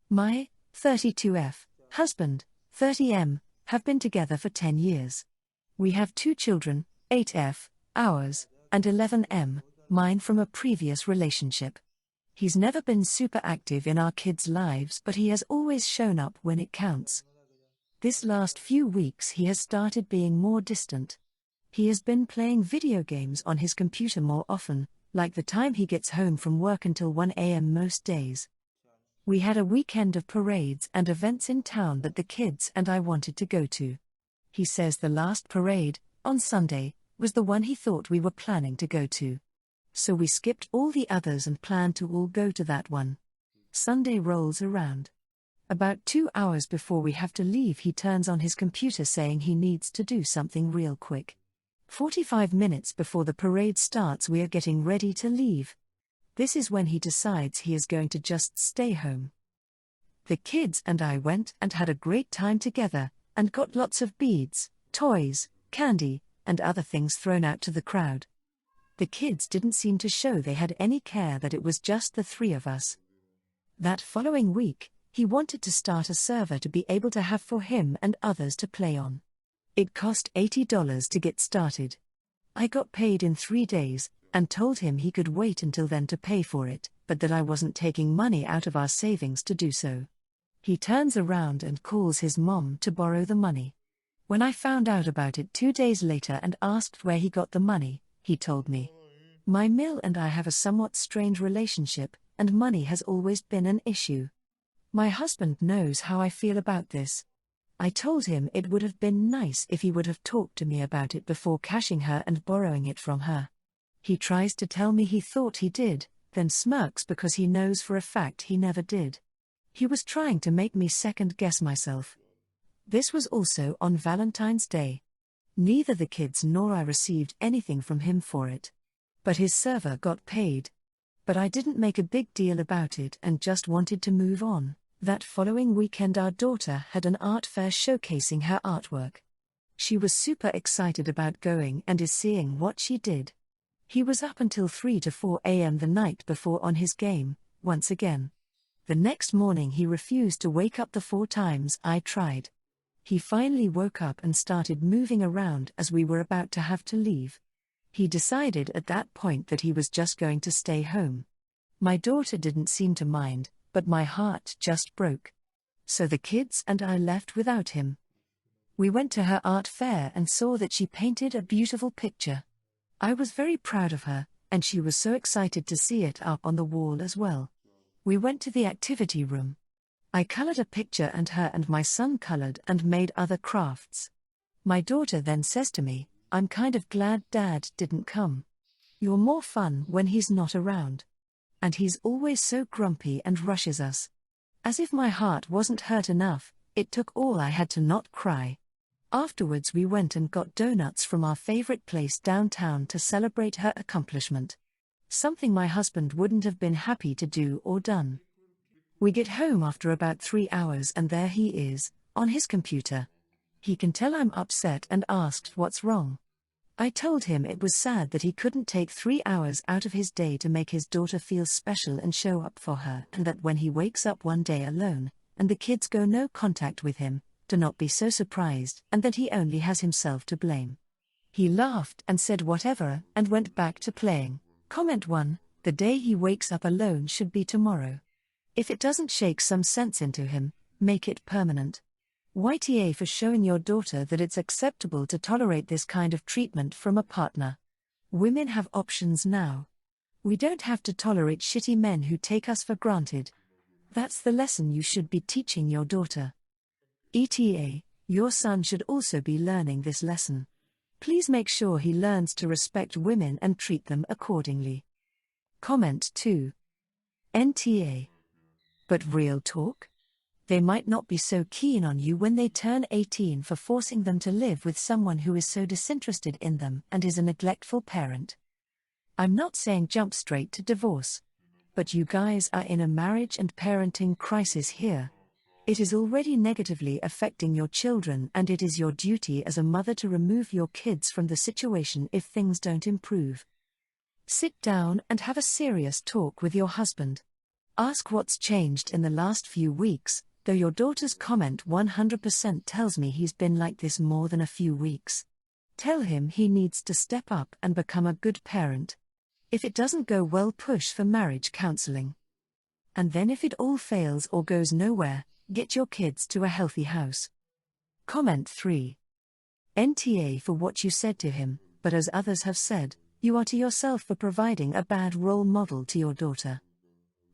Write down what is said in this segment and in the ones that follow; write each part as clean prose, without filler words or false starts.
My 32F husband, 30M, have been together for 10 years. We have 2 children, 8F, ours, and 11M, mine from a previous relationship. He's never been super active in our kids' lives, but he has always shown up when it counts. This last few weeks he has started being more distant. He has been playing video games on his computer more often, like the time he gets home from work until 1 a.m. most days. We had a weekend of parades and events in town that the kids and I wanted to go to. He says the last parade, on Sunday, was the one he thought we were planning to go to. So we skipped all the others and planned to all go to that one. Sunday rolls around. About 2 hours before we have to leave, he turns on his computer saying he needs to do something real quick. 45 minutes before the parade starts, we are getting ready to leave. This is when he decides he is going to just stay home. The kids and I went and had a great time together, and got lots of beads, toys, candy, and other things thrown out to the crowd. The kids didn't seem to show they had any care that it was just the 3 of us. That following week, he wanted to start a server to be able to have for him and others to play on. It cost $80 to get started. I got paid in 3 days, and told him he could wait until then to pay for it, but that I wasn't taking money out of our savings to do so. He turns around and calls his mom to borrow the money. When I found out about it 2 days later and asked where he got the money, he told me. My mill and I have a somewhat strained relationship, and money has always been an issue. My husband knows how I feel about this. I told him it would have been nice if he would have talked to me about it before cashing her and borrowing it from her. He tries to tell me he thought he did, then smirks because he knows for a fact he never did. He was trying to make me second-guess myself. This was also on Valentine's Day. Neither the kids nor I received anything from him for it. But his server got paid. But I didn't make a big deal about it and just wanted to move on. That following weekend our daughter had an art fair showcasing her artwork. She was super excited about going and is seeing what she did. He was up until 3 to 4 a.m. the night before on his game, once again. The next morning he refused to wake up the 4 times I tried. He finally woke up and started moving around as we were about to have to leave. He decided at that point that he was just going to stay home. My daughter didn't seem to mind, but my heart just broke. So the kids and I left without him. We went to her art fair and saw that she painted a beautiful picture. I was very proud of her, and she was so excited to see it up on the wall as well. We went to the activity room. I colored a picture and her and my son colored and made other crafts. My daughter then says to me, "I'm kind of glad Dad didn't come. You're more fun when he's not around. And he's always so grumpy and rushes us." As if my heart wasn't hurt enough, it took all I had to not cry. Afterwards we went and got donuts from our favorite place downtown to celebrate her accomplishment. Something my husband wouldn't have been happy to do or done. We get home after about 3 hours and there he is, on his computer. He can tell I'm upset and asked what's wrong. I told him it was sad that he couldn't take 3 hours out of his day to make his daughter feel special and show up for her, and that when he wakes up one day alone, and the kids go no contact with him, to not be so surprised, and that he only has himself to blame. He laughed and said whatever and went back to playing. Comment 1, the day he wakes up alone should be tomorrow. If it doesn't shake some sense into him, make it permanent. YTA for showing your daughter that it's acceptable to tolerate this kind of treatment from a partner. Women have options now. We don't have to tolerate shitty men who take us for granted. That's the lesson you should be teaching your daughter. ETA, your son should also be learning this lesson. Please make sure he learns to respect women and treat them accordingly. Comment 2. NTA. But real talk? They might not be so keen on you when they turn 18 for forcing them to live with someone who is so disinterested in them and is a neglectful parent. I'm not saying jump straight to divorce. But you guys are in a marriage and parenting crisis here. It is already negatively affecting your children, and it is your duty as a mother to remove your kids from the situation if things don't improve. Sit down and have a serious talk with your husband. Ask what's changed in the last few weeks, though your daughter's comment 100% tells me he's been like this more than a few weeks. Tell him he needs to step up and become a good parent. If it doesn't go well, push for marriage counseling. And then if it all fails or goes nowhere, get your kids to a healthy house. Comment 3. NTA for what you said to him, but as others have said, you are to yourself for providing a bad role model to your daughter.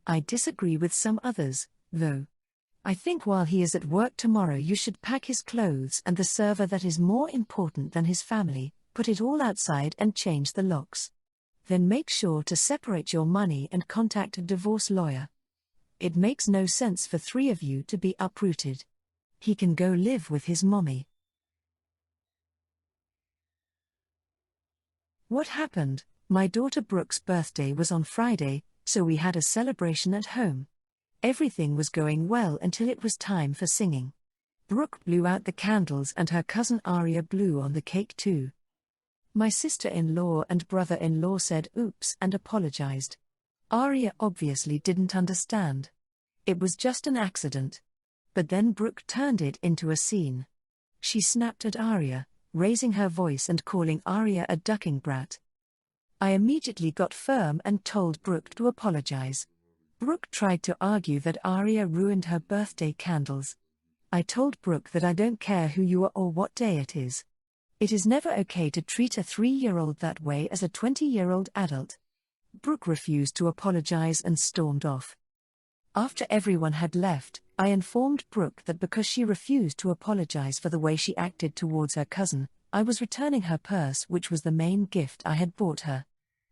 I disagree with some others, though. I think while he is at work tomorrow you should pack his clothes and the server that is more important than his family, put it all outside and change the locks. Then make sure to separate your money and contact a divorce lawyer. It makes no sense for 3 of you to be uprooted. He can go live with his mommy. What happened? My daughter Brooke's birthday was on Friday, so we had a celebration at home. Everything was going well until it was time for singing. Brooke blew out the candles and her cousin Aria blew on the cake too. My sister-in-law and brother-in-law said oops and apologized. Aria obviously didn't understand. It was just an accident. But then Brooke turned it into a scene. She snapped at Aria, raising her voice and calling Aria a ducking brat. I immediately got firm and told Brooke to apologize. Brooke tried to argue that Aria ruined her birthday candles. I told Brooke that I don't care who you are or what day it is. It is never okay to treat a 3-year-old that way as a 20-year-old adult. Brooke refused to apologize and stormed off. After everyone had left, I informed Brooke that because she refused to apologize for the way she acted towards her cousin, I was returning her purse, which was the main gift I had bought her.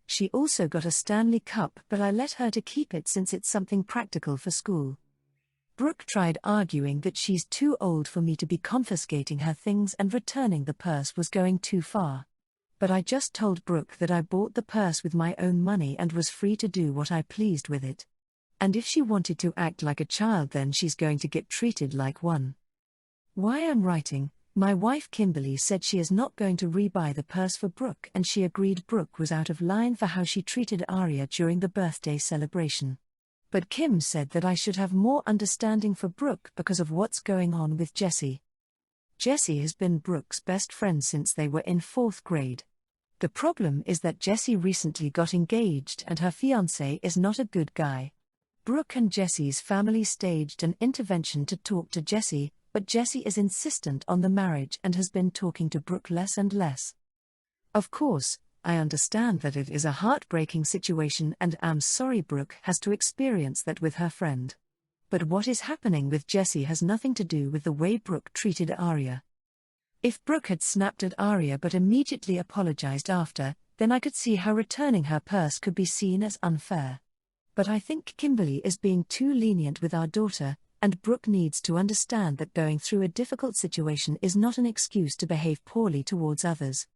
She also got a Stanley Cup, but I let her to keep it since it's something practical for school. Brooke tried arguing that she's too old for me to be confiscating her things and returning the purse was going too far. But I just told Brooke that I bought the purse with my own money and was free to do what I pleased with it. And if she wanted to act like a child, then she's going to get treated like one. Why I'm writing, my wife Kimberly said she is not going to rebuy the purse for Brooke, and she agreed Brooke was out of line for how she treated Aria during the birthday celebration. But Kim said that I should have more understanding for Brooke because of what's going on with Jessie. Jessie has been Brooke's best friend since they were in 4th grade. The problem is that Jessie recently got engaged and her fiancé is not a good guy. Brooke and Jessie's family staged an intervention to talk to Jessie, but Jessie is insistent on the marriage and has been talking to Brooke less and less. Of course, I understand that it is a heartbreaking situation and am sorry Brooke has to experience that with her friend. But what is happening with Jessie has nothing to do with the way Brooke treated Aria. If Brooke had snapped at Aria but immediately apologized after, then I could see how returning her purse could be seen as unfair. But I think Kimberly is being too lenient with our daughter, and Brooke needs to understand that going through a difficult situation is not an excuse to behave poorly towards others.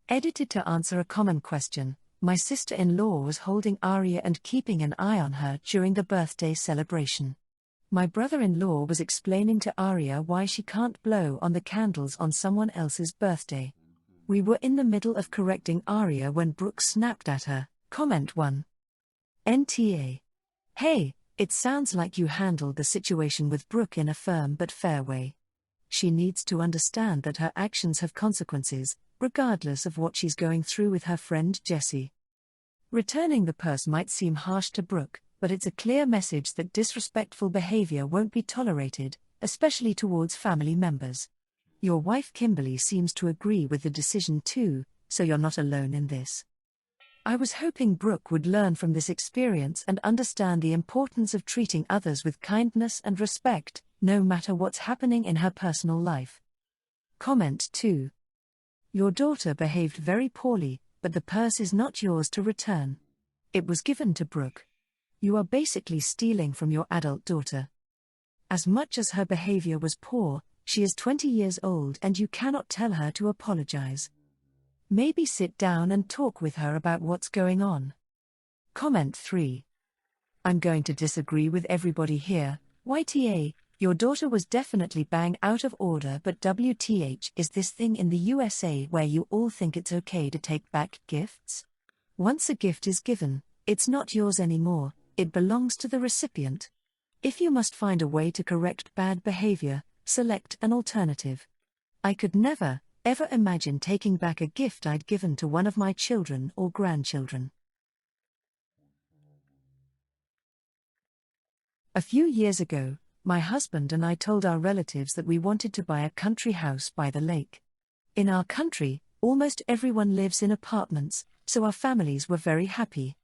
Edited to answer a common question, my sister-in-law was holding Aria and keeping an eye on her during the birthday celebration. My brother-in-law was explaining to Aria why she can't blow on the candles on someone else's birthday. We were in the middle of correcting Aria when Brooke snapped at her. Comment 1. NTA. Hey, it sounds like you handled the situation with Brooke in a firm but fair way. She needs to understand that her actions have consequences, regardless of what she's going through with her friend Jessie. Returning the purse might seem harsh to Brooke, but it's a clear message that disrespectful behavior won't be tolerated, especially towards family members. Your wife Kimberly seems to agree with the decision too, so you're not alone in this. I was hoping Brooke would learn from this experience and understand the importance of treating others with kindness and respect, no matter what's happening in her personal life. Comment 2. Your daughter behaved very poorly, but the purse is not yours to return. It was given to Brooke. You are basically stealing from your adult daughter. As much as her behavior was poor, she is 20 years old and you cannot tell her to apologize. Maybe sit down and talk with her about what's going on. Comment 3. I'm going to disagree with everybody here. YTA, your daughter was definitely bang out of order, but WTH is this thing in the USA where you all think it's okay to take back gifts? Once a gift is given, it's not yours anymore, It belongs to the recipient. If you must find a way to correct bad behavior, select an alternative. I could never, ever imagine taking back a gift I'd given to one of my children or grandchildren. A few years ago, my husband and I told our relatives that we wanted to buy a country house by the lake. In our country, almost everyone lives in apartments, so our families were very happy.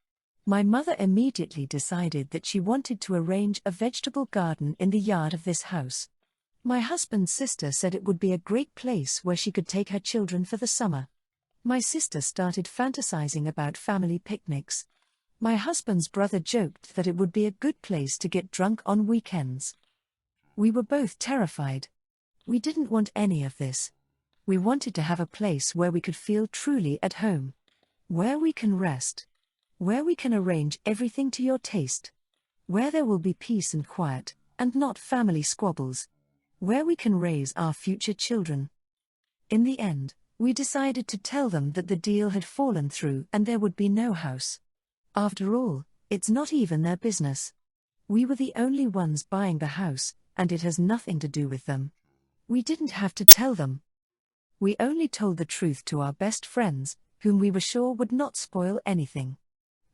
My mother immediately decided that she wanted to arrange a vegetable garden in the yard of this house. My husband's sister said it would be a great place where she could take her children for the summer. My sister started fantasizing about family picnics. My husband's brother joked that it would be a good place to get drunk on weekends. We were both terrified. We didn't want any of this. We wanted to have a place where we could feel truly at home. Where we can rest. Where we can arrange everything to your taste. Where there will be peace and quiet, and not family squabbles. Where we can raise our future children. In the end, we decided to tell them that the deal had fallen through and there would be no house. After all, it's not even their business. We were the only ones buying the house, and it has nothing to do with them. We didn't have to tell them. We only told the truth to our best friends, whom we were sure would not spoil anything.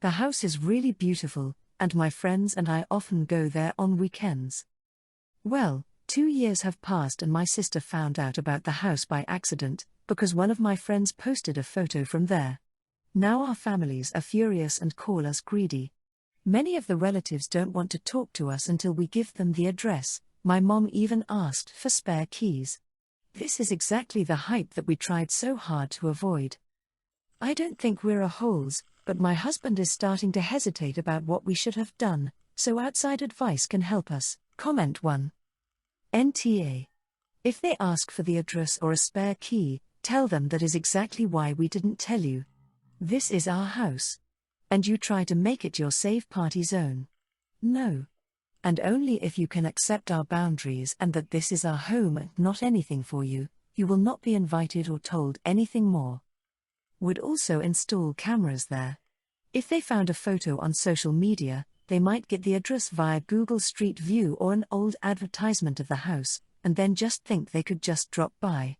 The house is really beautiful, and my friends and I often go there on weekends. Well, 2 years have passed and my sister found out about the house by accident, because one of my friends posted a photo from there. Now our families are furious and call us greedy. Many of the relatives don't want to talk to us until we give them the address. My mom even asked for spare keys. This is exactly the hype that we tried so hard to avoid. I don't think we're a-holes, but my husband is starting to hesitate about what we should have done, so outside advice can help us. Comment 1. NTA. If they ask for the address or a spare key, tell them that is exactly why we didn't tell you. This is our house. And you try to make it your safe party zone. No. And only if you can accept our boundaries and that this is our home and not anything for you, you will not be invited or told anything more. Would also install cameras there. If they found a photo on social media, they might get the address via Google Street View or an old advertisement of the house, and then just think they could just drop by.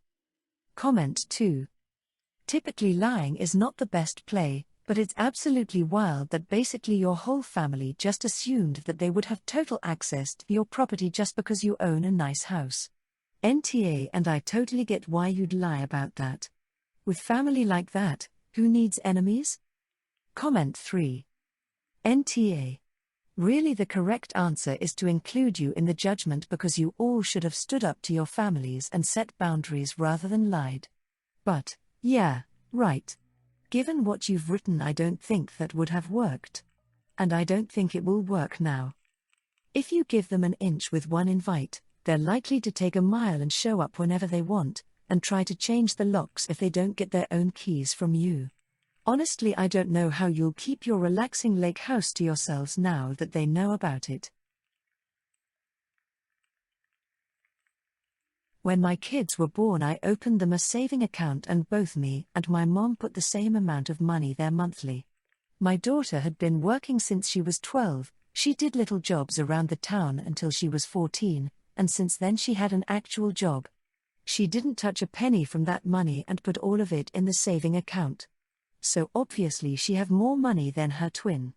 Comment 2. Typically lying is not the best play, but it's absolutely wild that basically your whole family just assumed that they would have total access to your property just because you own a nice house. NTA, and I totally get why you'd lie about that. With family like that, who needs enemies? Comment 3. NTA. Really, the correct answer is to include you in the judgment because you all should have stood up to your families and set boundaries rather than lied. But, yeah, right. Given what you've written, I don't think that would have worked. And I don't think it will work now. If you give them an inch with one invite, they're likely to take a mile and show up whenever they want, and try to change the locks if they don't get their own keys from you. Honestly, I don't know how you'll keep your relaxing lake house to yourselves now that they know about it. When my kids were born, I opened them a saving account and both me and my mom put the same amount of money there monthly. My daughter had been working since she was 12, she did little jobs around the town until she was 14, and since then she had an actual job. She didn't touch a penny from that money and put all of it in the saving account. So obviously she have more money than her twin.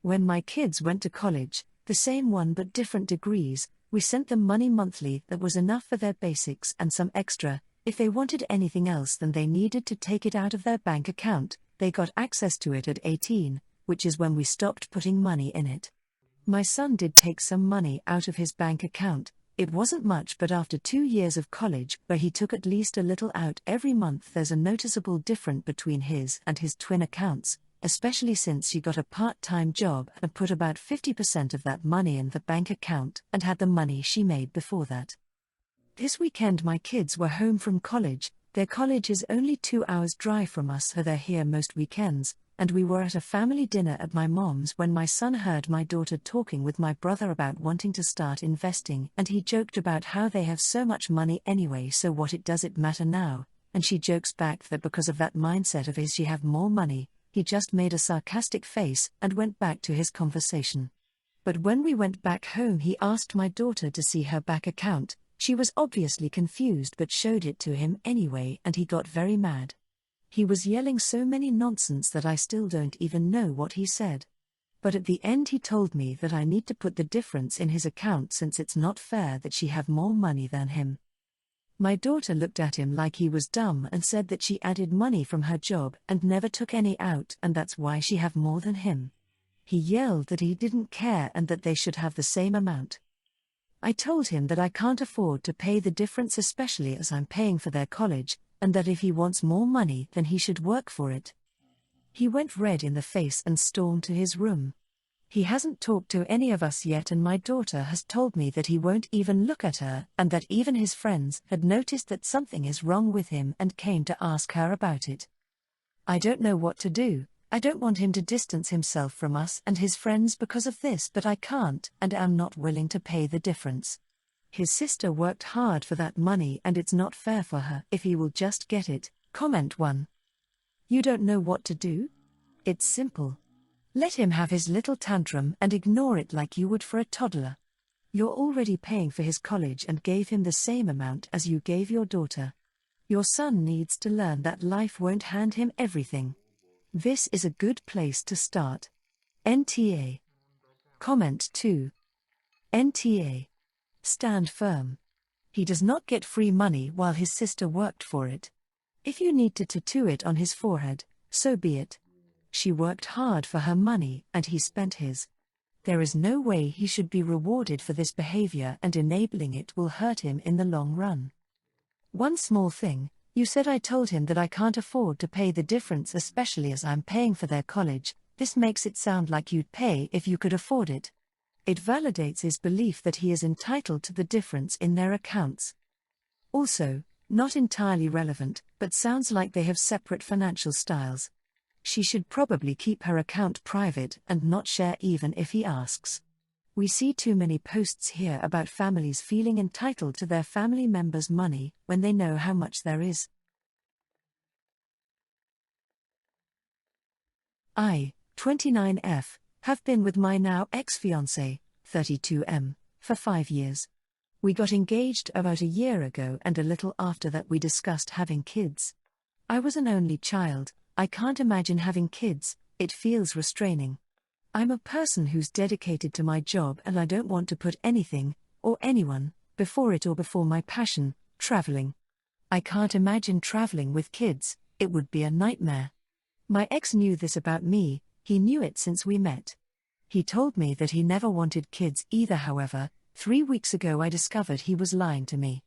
When my kids went to college, the same one but different degrees, we sent them money monthly that was enough for their basics and some extra. If they wanted anything else, then they needed to take it out of their bank account. They got access to it at 18, which is when we stopped putting money in it. My son did take some money out of his bank account. It wasn't much, but after 2 years of college where he took at least a little out every month, there's a noticeable difference between his and his twin accounts, especially since she got a part-time job and put about 50% of that money in the bank account and had the money she made before that. This weekend my kids were home from college. Their college is only 2 hours drive from us, so they're here most weekends, and we were at a family dinner at my mom's when my son heard my daughter talking with my brother about wanting to start investing, and he joked about how they have so much money anyway, so what does it matter now, and she jokes back that because of that mindset of his she have more money, He just made a sarcastic face and went back to his conversation. But when we went back home, he asked my daughter to see her bank account. She was obviously confused but showed it to him anyway, and he got very mad. He was yelling so many nonsense that I still don't even know what he said. But at the end he told me that I need to put the difference in his account since it's not fair that she have more money than him. My daughter looked at him like he was dumb and said that she added money from her job and never took any out, and that's why she have more than him. He yelled that he didn't care and that they should have the same amount. I told him that I can't afford to pay the difference, especially as I'm paying for their college, and that if he wants more money then he should work for it. He went red in the face and stormed to his room. He hasn't talked to any of us yet, and my daughter has told me that he won't even look at her, and that even his friends had noticed that something is wrong with him and came to ask her about it. I don't know what to do. I don't want him to distance himself from us and his friends because of this, but I can't and am not willing to pay the difference. His sister worked hard for that money and it's not fair for her if he will just get it. Comment 1. You don't know what to do? It's simple. Let him have his little tantrum and ignore it like you would for a toddler. You're already paying for his college and gave him the same amount as you gave your daughter. Your son needs to learn that life won't hand him everything. This is a good place to start. NTA. Comment 2. NTA. Stand firm. He does not get free money while his sister worked for it. If you need to tattoo it on his forehead, so be it. She worked hard for her money and he spent his. There is no way he should be rewarded for this behavior, and enabling it will hurt him in the long run. One small thing, you said I told him that I can't afford to pay the difference, especially as I'm paying for their college. This makes it sound like you'd pay if you could afford it. It validates his belief that he is entitled to the difference in their accounts. Also, not entirely relevant, but sounds like they have separate financial styles. She should probably keep her account private and not share even if he asks. We see too many posts here about families feeling entitled to their family members' money when they know how much there is. I, 29F, have been with my now ex-fiancé, 32M, for 5 years. We got engaged about a year ago, and a little after that we discussed having kids. I was an only child. I can't imagine having kids, it feels restraining. I'm a person who's dedicated to my job and I don't want to put anything, or anyone, before it or before my passion, traveling. I can't imagine traveling with kids, it would be a nightmare. My ex knew this about me, he knew it since we met. He told me that he never wanted kids either. However, 3 weeks ago I discovered he was lying to me.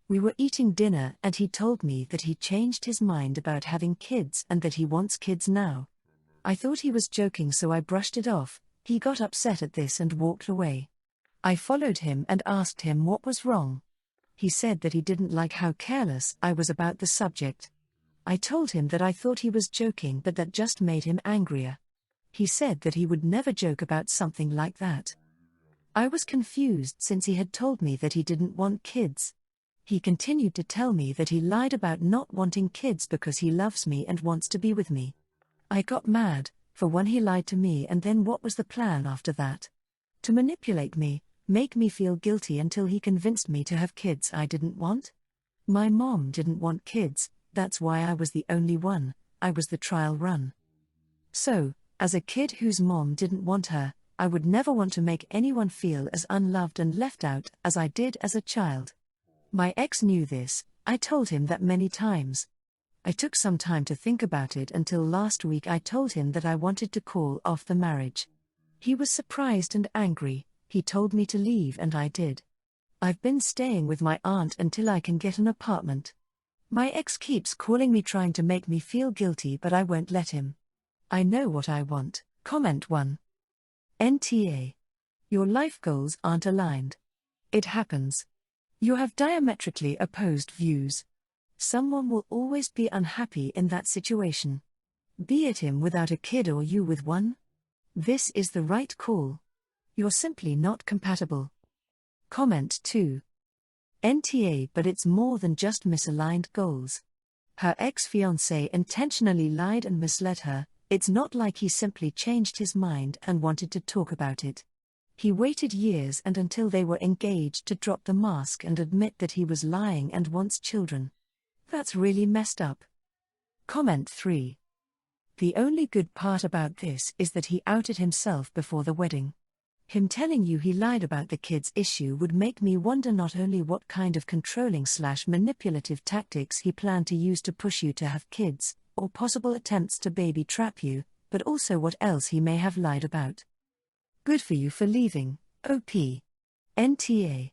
We were eating dinner and he told me that he changed his mind about having kids and that he wants kids now. I thought he was joking, so I brushed it off. He got upset at this and walked away. I followed him and asked him what was wrong. He said that he didn't like how careless I was about the subject. I told him that I thought he was joking, but that just made him angrier. He said that he would never joke about something like that. I was confused since he had told me that he didn't want kids. He continued to tell me that he lied about not wanting kids because he loves me and wants to be with me. I got mad. For one, he lied to me, and then what was the plan after that? To manipulate me, make me feel guilty until he convinced me to have kids I didn't want? My mom didn't want kids, that's why I was the only one, I was the trial run. So, as a kid whose mom didn't want her, I would never want to make anyone feel as unloved and left out as I did as a child. My ex knew this. I told him that many times. I took some time to think about it until last week I told him that I wanted to call off the marriage. He was surprised and angry. He told me to leave and I did. I've been staying with my aunt until I can get an apartment. My ex keeps calling me, trying to make me feel guilty, but I won't let him. I know what I want. Comment 1. NTA. Your life goals aren't aligned. It happens. You have diametrically opposed views. Someone will always be unhappy in that situation. Be it him without a kid or you with one. This is the right call. You're simply not compatible. Comment 2. NTA. But it's more than just misaligned goals. Her ex-fiancé intentionally lied and misled her, It's not like he simply changed his mind and wanted to talk about it. He waited years and until they were engaged to drop the mask and admit that he was lying and wants children. That's really messed up. Comment 3. The only good part about this is that he outed himself before the wedding. Him telling you he lied about the kids issue would make me wonder not only what kind of controlling/manipulative tactics he planned to use to push you to have kids, or possible attempts to baby trap you, but also what else he may have lied about. Good for you for leaving, OP. NTA.